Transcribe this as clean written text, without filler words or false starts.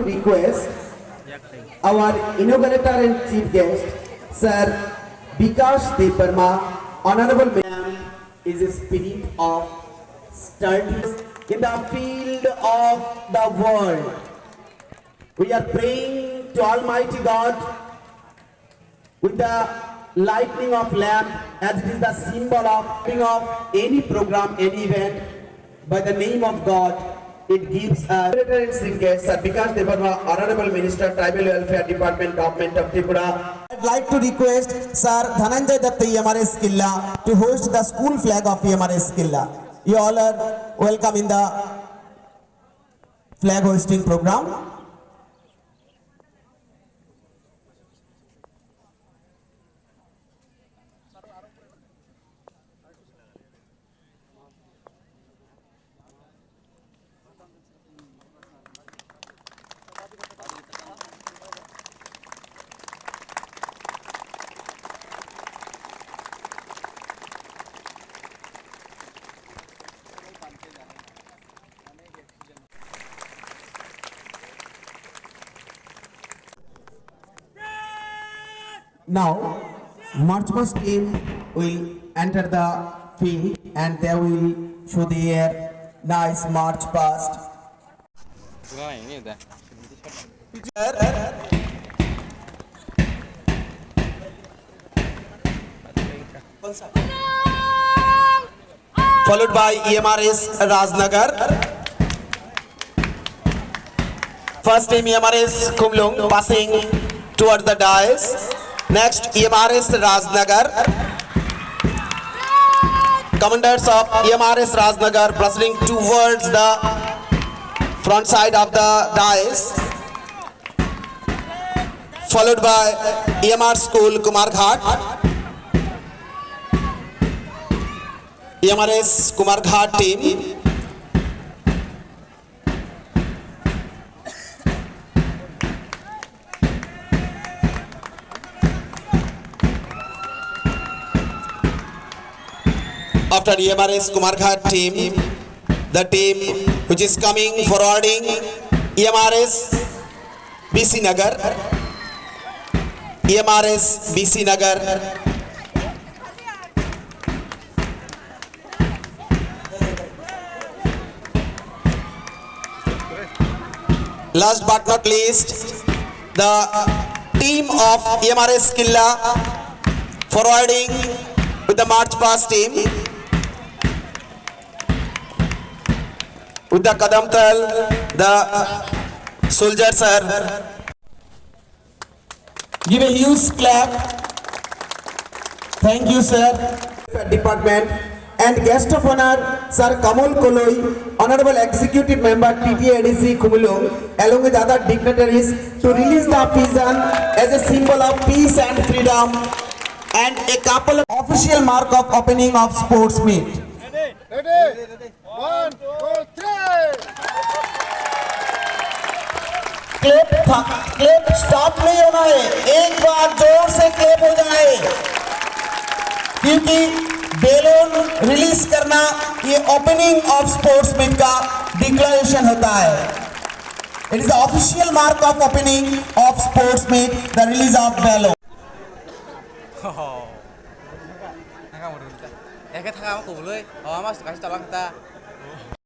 to request our inaugurator and chief guest, Sir Bikash Devarma, Honorable Mayor, is a spirit of studies in the field of the world. We are praying to Almighty God with the lightning of lamp, as it is the symbol of any program, any event, by the name of God. It gives a guest, Sir Bikash Devarma, Honorable Minister, Tribal Welfare Department, Government of Tripura. I'd like to request Sir Dhananjay Datta EMRS Killa to host the school flag of EMRS Killa. You all are welcome in the flag hosting program. Now, March Past team will enter the field and they will show their nice March Past. Followed by EMRS Rajnagar. First team EMRS Kumlung passing towards the dais. Next, EMRS Rajnagar. Commanders of EMRS Rajnagar proceeding towards the front side of the dais. Followed by EMR School Kumarghat. EMRS Kumarghat team. After EMRS Kumarghat team, the team which is coming forwarding EMRS BC Nagar. EMRS BC Nagar. Last but not least, the team of EMRS Killa forwarding with the March Past team. With the Kadamtal, the soldiers are. Give a huge clap. Thank you, sir. Department and guest of honor, Sir Kamal Koloi, Honorable Executive Member TTADC Kumulung, along with other dignitaries, to release the pigeon as a symbol of peace and freedom, and a couple of official mark of opening of sports meet. Ready? 1, 2, 3. Clip stop नहीं होना है, एक बार जोर से clip हो जाए, क्योंकि balloon release करना ये ओपनिंग ऑफ स्पोर्ट्स मीट का डिक्लेरेशन होता है. It is the official mark of opening of sports meet, the release of balloon. একে থাকা আমার কবুলই আমার কাছে তলা কথা